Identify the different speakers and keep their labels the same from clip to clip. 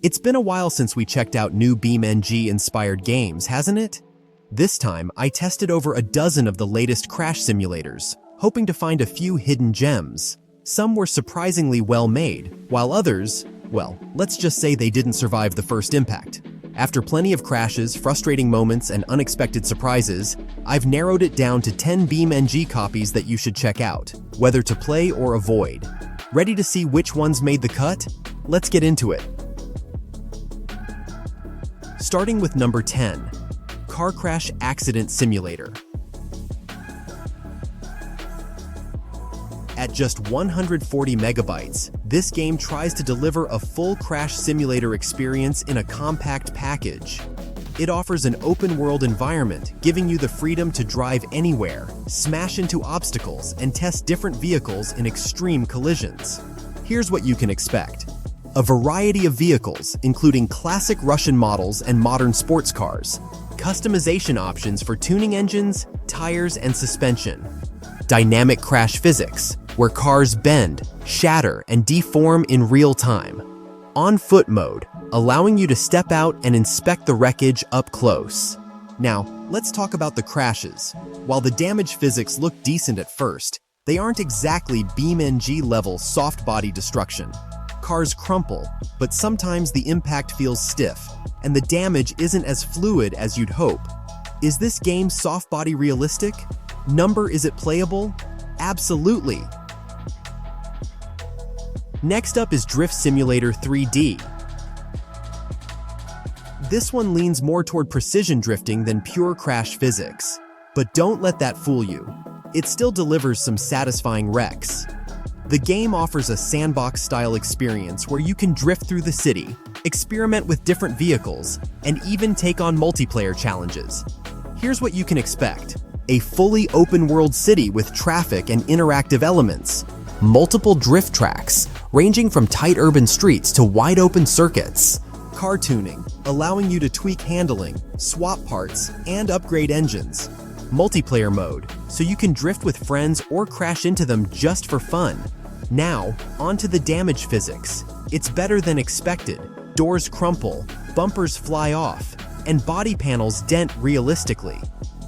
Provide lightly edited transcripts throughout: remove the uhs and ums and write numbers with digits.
Speaker 1: It's been a while since we checked out new BeamNG-inspired games, hasn't it? This time, I tested over a dozen of the latest Crash simulators, hoping to find a few hidden gems. Some were surprisingly well made, while others, well, let's just say they didn't survive the first impact. After plenty of crashes, frustrating moments, and unexpected surprises, I've narrowed it down to 10 BeamNG copies that you should check out, whether to play or avoid. Ready to see which ones made the cut? Let's get into it. Starting with number 10, Car Crash Accident Simulator. At just 140 megabytes, this game tries to deliver a full crash simulator experience in a compact package. It offers an open-world environment, giving you the freedom to drive anywhere, smash into obstacles, and test different vehicles in extreme collisions. Here's what you can expect. A variety of vehicles, including classic Russian models and modern sports cars. Customization options for tuning engines, tires, and suspension. Dynamic crash physics, where cars bend, shatter, and deform in real time. On-foot mode, allowing you to step out and inspect the wreckage up close. Now, let's talk about the crashes. While the damage physics look decent at first, they aren't exactly BeamNG-level soft-body destruction. Cars crumple, but sometimes the impact feels stiff, and the damage isn't as fluid as you'd hope. Is this game soft-body realistic? Is it playable? Absolutely! Next up is Drift Simulator 3D. This one leans more toward precision drifting than pure crash physics. But don't let that fool you. It still delivers some satisfying wrecks. The game offers a sandbox-style experience where you can drift through the city, experiment with different vehicles, and even take on multiplayer challenges. Here's what you can expect. A fully open-world city with traffic and interactive elements. Multiple drift tracks, ranging from tight urban streets to wide-open circuits. Car tuning, allowing you to tweak handling, swap parts, and upgrade engines. Multiplayer mode, so you can drift with friends or crash into them just for fun. Now, onto the damage physics. It's better than expected. Doors crumple, bumpers fly off, and body panels dent realistically.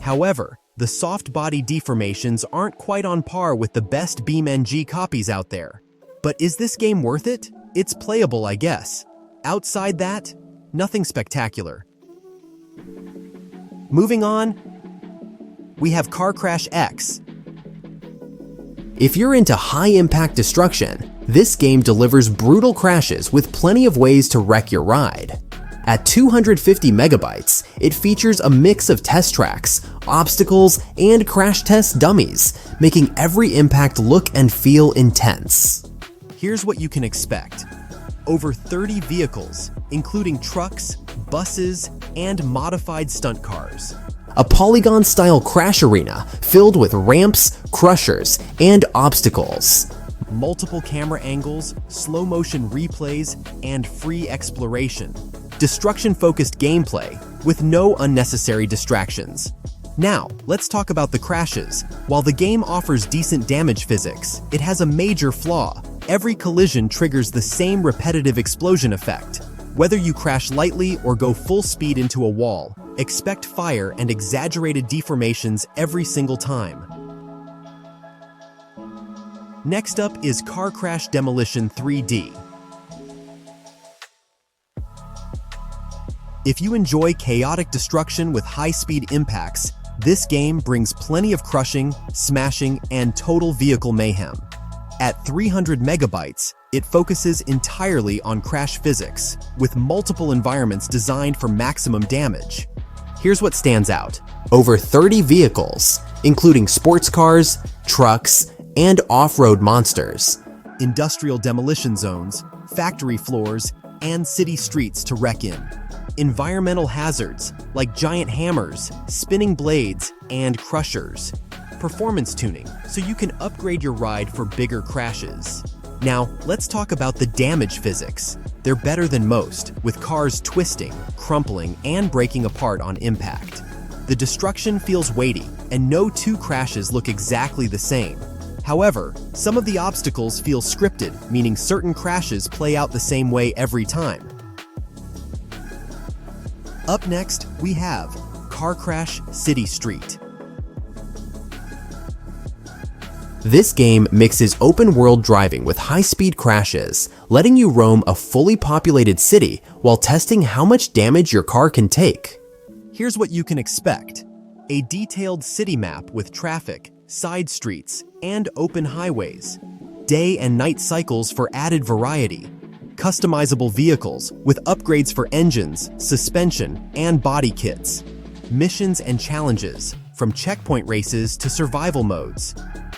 Speaker 1: However, the soft body deformations aren't quite on par with the best BeamNG copies out there. But is this game worth it? It's playable, I guess. Outside that, nothing spectacular. Moving on, we have Car Crash X. If you're into high-impact destruction, this game delivers brutal crashes with plenty of ways to wreck your ride. At 250 megabytes, it features a mix of test tracks, obstacles, and crash test dummies, making every impact look and feel intense. Here's what you can expect. Over 30 vehicles, including trucks, buses, and modified stunt cars. A polygon-style crash arena filled with ramps, crushers, and obstacles. Multiple camera angles, slow-motion replays, and free exploration. Destruction-focused gameplay, with no unnecessary distractions. Now, let's talk about the crashes. While the game offers decent damage physics, it has a major flaw. Every collision triggers the same repetitive explosion effect. Whether you crash lightly or go full speed into a wall, expect fire and exaggerated deformations every single time. Next up is Car Crash Demolition 3D. If you enjoy chaotic destruction with high-speed impacts, this game brings plenty of crushing, smashing, and total vehicle mayhem. At 300 megabytes, it focuses entirely on crash physics, with multiple environments designed for maximum damage. Here's what stands out. Over 30 vehicles, including sports cars, trucks, and off-road monsters. Industrial demolition zones, factory floors, and city streets to wreck in. Environmental hazards, like giant hammers, spinning blades, and crushers. Performance tuning, so you can upgrade your ride for bigger crashes. Now, let's talk about the damage physics. They're better than most, with cars twisting, crumpling, and breaking apart on impact. The destruction feels weighty, and no two crashes look exactly the same. However, some of the obstacles feel scripted, meaning certain crashes play out the same way every time. Up next, we have Car Crash City Street. This game mixes open-world driving with high-speed crashes, letting you roam a fully populated city while testing how much damage your car can take. Here's what you can expect: a detailed city map with traffic, side streets, and open highways, day and night cycles for added variety, customizable vehicles with upgrades for engines, suspension, and body kits, missions and challenges, from checkpoint races to survival modes.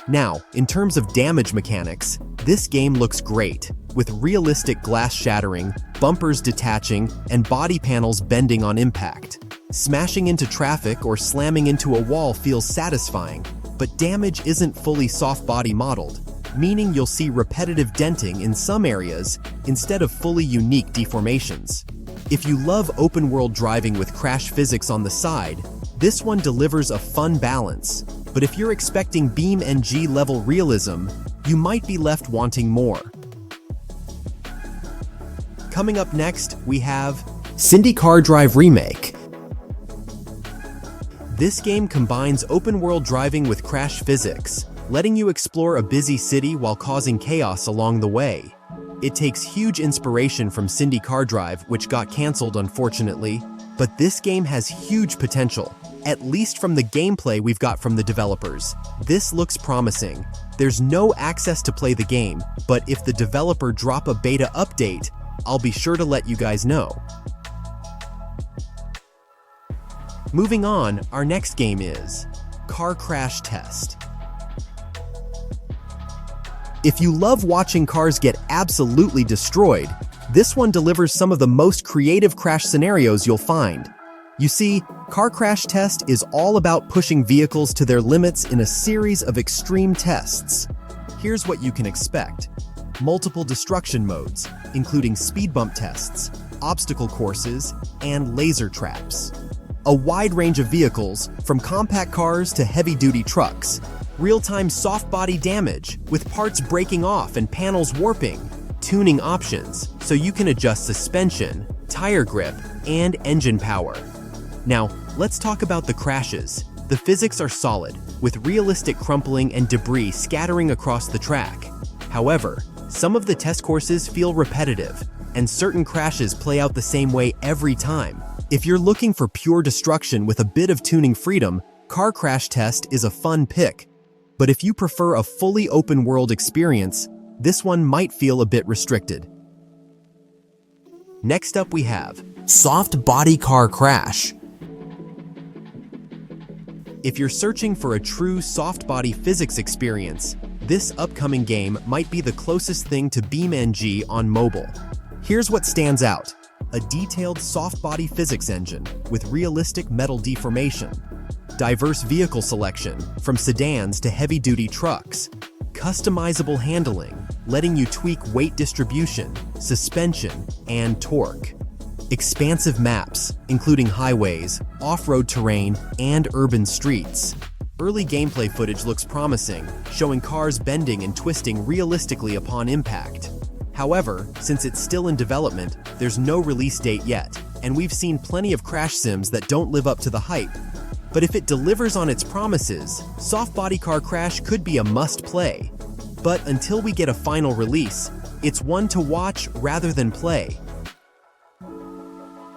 Speaker 1: Now, in terms of damage mechanics, this game looks great, with realistic glass shattering, bumpers detaching, and body panels bending on impact. Smashing into traffic or slamming into a wall feels satisfying, but damage isn't fully soft-body modeled, meaning you'll see repetitive denting in some areas instead of fully unique deformations. If you love open-world driving with crash physics on the side, this one delivers a fun balance. But if you're expecting BeamNG-level realism, you might be left wanting more. Coming up next, we have SyndiCar Drive Remake. This game combines open-world driving with crash physics, letting you explore a busy city while causing chaos along the way. It takes huge inspiration from SyndiCar Drive, which got cancelled unfortunately, but this game has huge potential. At least from the gameplay we've got from the developers. This looks promising. There's no access to play the game, but if the developer drop a beta update, I'll be sure to let you guys know. Moving on, our next game is Car Crash Test. If you love watching cars get absolutely destroyed, this one delivers some of the most creative crash scenarios you'll find. You see, Car Crash Test is all about pushing vehicles to their limits in a series of extreme tests. Here's what you can expect: multiple destruction modes, including speed bump tests, obstacle courses, and laser traps. A wide range of vehicles, from compact cars to heavy-duty trucks. Real-time soft-body damage, with parts breaking off and panels warping. Tuning options, so you can adjust suspension, tire grip, and engine power. Now, let's talk about the crashes. The physics are solid, with realistic crumpling and debris scattering across the track. However, some of the test courses feel repetitive, and certain crashes play out the same way every time. If you're looking for pure destruction with a bit of tuning freedom, Car Crash Test is a fun pick. But if you prefer a fully open-world experience, this one might feel a bit restricted. Next up we have Soft Body Car Crash. If you're searching for a true soft body physics experience, this upcoming game might be the closest thing to BeamNG on mobile. Here's what stands out: a detailed soft body physics engine with realistic metal deformation, diverse vehicle selection from sedans to heavy-duty trucks, customizable handling, letting you tweak weight distribution, suspension, and torque. Expansive maps, including highways, off-road terrain, and urban streets. Early gameplay footage looks promising, showing cars bending and twisting realistically upon impact. However, since it's still in development, there's no release date yet, and we've seen plenty of crash sims that don't live up to the hype. But if it delivers on its promises, Soft Body Car Crash could be a must-play. But until we get a final release, it's one to watch rather than play.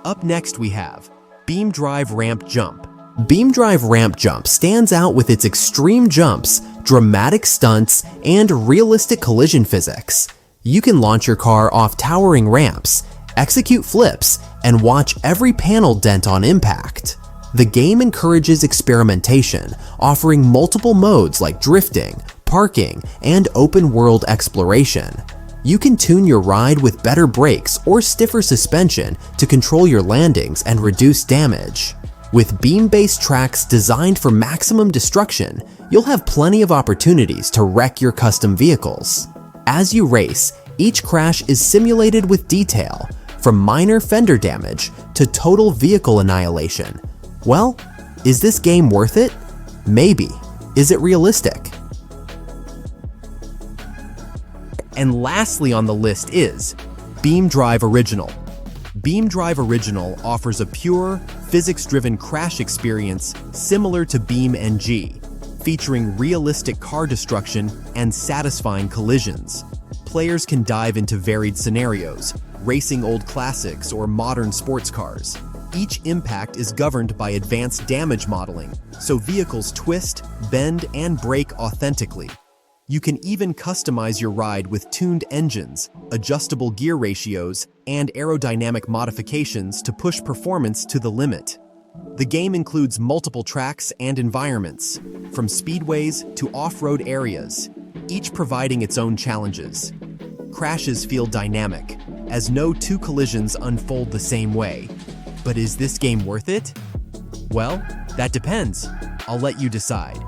Speaker 1: Up next we have BeamDrive Ramp Jump. BeamDrive Ramp Jump stands out with its extreme jumps, dramatic stunts, and realistic collision physics. You can launch your car off towering ramps, execute flips, and watch every panel dent on impact. The game encourages experimentation, offering multiple modes like drifting, parking, and open-world exploration. You can tune your ride with better brakes or stiffer suspension to control your landings and reduce damage. With beam-based tracks designed for maximum destruction, you'll have plenty of opportunities to wreck your custom vehicles. As you race, each crash is simulated with detail, from minor fender damage to total vehicle annihilation. Well, is this game worth it? Maybe. Is it realistic? And lastly on the list is BeamDrive Original. BeamDrive Original offers a pure, physics-driven crash experience similar to BeamNG, featuring realistic car destruction and satisfying collisions. Players can dive into varied scenarios, racing old classics or modern sports cars. Each impact is governed by advanced damage modeling, so vehicles twist, bend, and brake authentically. You can even customize your ride with tuned engines, adjustable gear ratios, and aerodynamic modifications to push performance to the limit. The game includes multiple tracks and environments, from speedways to off-road areas, each providing its own challenges. Crashes feel dynamic, as no two collisions unfold the same way. But is this game worth it? Well, that depends. I'll let you decide.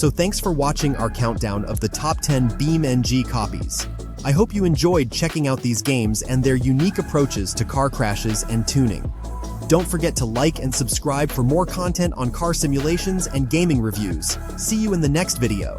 Speaker 1: So thanks for watching our countdown of the top 10 BeamNG copies. I hope you enjoyed checking out these games and their unique approaches to car crashes and tuning. Don't forget to like and subscribe for more content on car simulations and gaming reviews. See you in the next video.